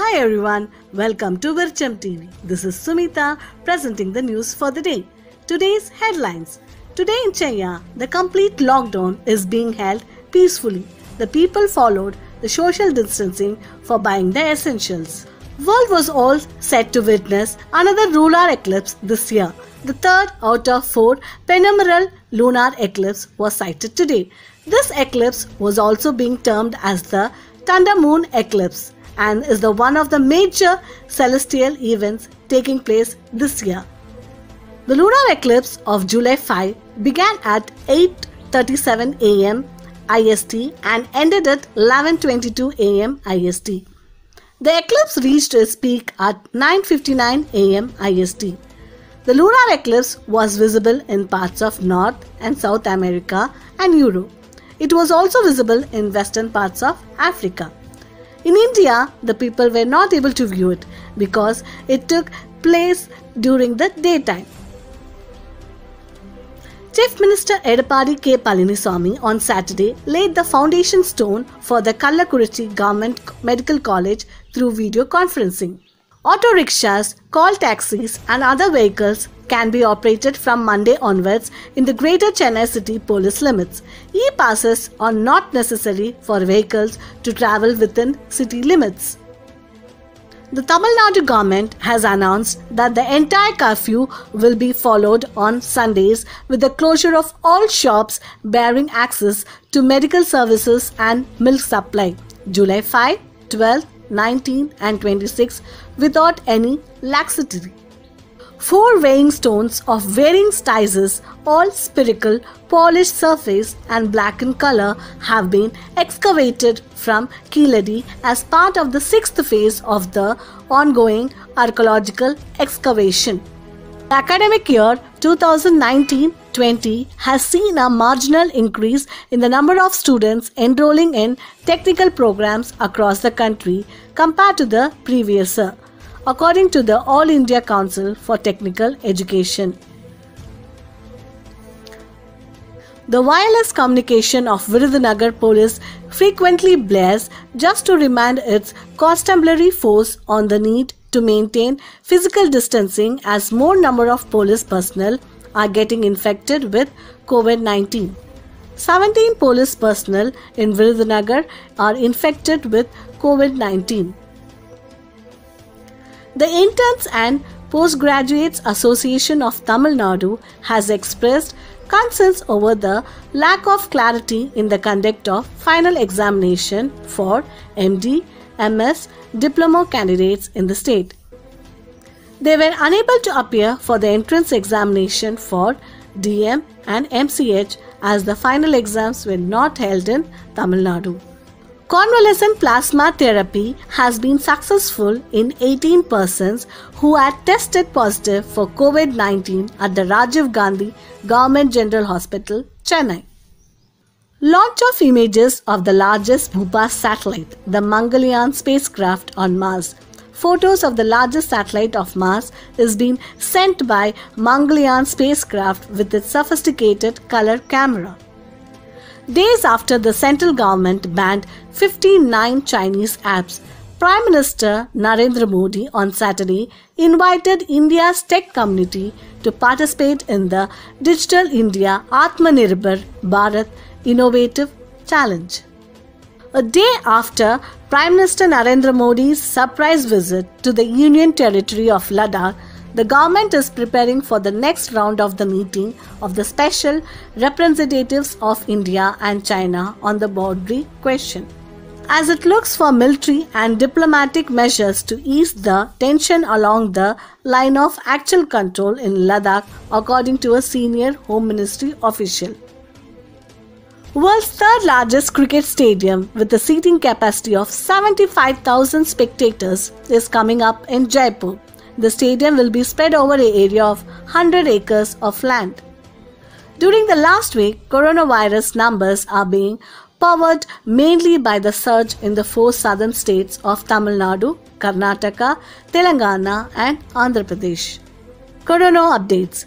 Hi everyone, welcome to Vircham TV. This is Sumita presenting the news for the day. Today's headlines. Today in China, the complete lockdown is being held peacefully. The people followed the social distancing for buying the essentials. World was all set to witness another lunar eclipse this year. The third out of four penumbral lunar eclipse was sighted today. This eclipse was also being termed as the Thunder Moon eclipse and is the one of the major celestial events taking place this year. The lunar eclipse of July 5 began at 8:37 am IST and ended at 11:22 am IST. The eclipse reached its peak at 9:59 am IST. The lunar eclipse was visible in parts of North and South America and Europe. It was also visible in western parts of Africa. In India, the people were not able to view it because it took place during the daytime. Chief Minister Edappadi K. Palaniswamy on Saturday laid the foundation stone for the Kallakurichi Government Medical College through video conferencing. Auto rickshaws, call taxis and other vehicles can be operated from Monday onwards in the Greater Chennai city police limits. E-passes are not necessary for vehicles to travel within city limits. The Tamil Nadu government has announced that the entire curfew will be followed on Sundays with the closure of all shops bearing access to medical services and milk supply, July 5, 12, 19 and 26 without any laxity. 4 weighing stones of varying sizes, all spherical, polished surface and black in color have been excavated from Keeladi as part of the 6th phase of the ongoing archaeological excavation. The academic year 2019-20 has seen a marginal increase in the number of students enrolling in technical programs across the country compared to the previous year, according to the All India Council for Technical Education. The wireless communication of Virudhunagar police frequently blares just to remind its constabulary force on the need to maintain physical distancing as more number of police personnel are getting infected with COVID-19. 17 police personnel in Virudhunagar are infected with COVID-19. The Interns and Postgraduates Association of Tamil Nadu has expressed concerns over the lack of clarity in the conduct of final examination for MD, MS, diploma candidates in the state. They were unable to appear for the entrance examination for DM and MCH as the final exams were not held in Tamil Nadu. Convalescent plasma therapy has been successful in 18 persons who had tested positive for COVID-19 at the Rajiv Gandhi Government General Hospital, Chennai. Launch of images of the largest Bhupas satellite, the Mangalyaan spacecraft on Mars. Photos of the largest satellite of Mars is being sent by Mangalyaan spacecraft with its sophisticated color camera. Days after the central government banned 59 Chinese apps, Prime Minister Narendra Modi on Saturday invited India's tech community to participate in the Digital India Atmanirbhar Bharat Innovative Challenge. A day after Prime Minister Narendra Modi's surprise visit to the Union Territory of Ladakh, the government is preparing for the next round of the meeting of the special representatives of India and China on the boundary question, as it looks for military and diplomatic measures to ease the tension along the line of actual control in Ladakh, according to a senior Home Ministry official. World's third largest cricket stadium with a seating capacity of 75,000 spectators is coming up in Jaipur. The stadium will be spread over an area of 100 acres of land. During the last week, coronavirus numbers are being powered mainly by the surge in the 4 southern states of Tamil Nadu, Karnataka, Telangana and Andhra Pradesh. Corona updates.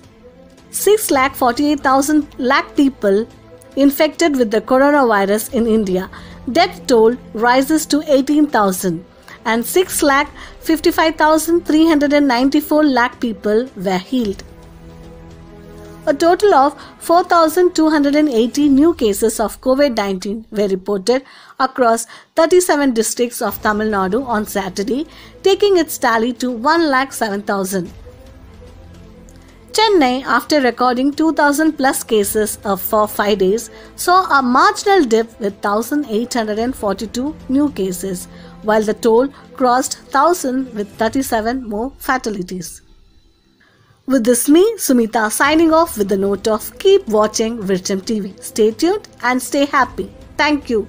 6,48,000 people infected with the coronavirus in India. Death toll rises to 18,000. and 6,55,394 lakh people were healed. A total of 4,280 new cases of COVID-19 were reported across 37 districts of Tamil Nadu on Saturday, taking its tally to 1,07,000. Chennai, after recording 2,000 plus cases for 5 days, saw a marginal dip with 1,842 new cases, while the toll crossed 1,000 with 37 more fatalities. With this, me, Sumita, signing off with the note of keep watching Vircham TV. Stay tuned and stay happy. Thank you.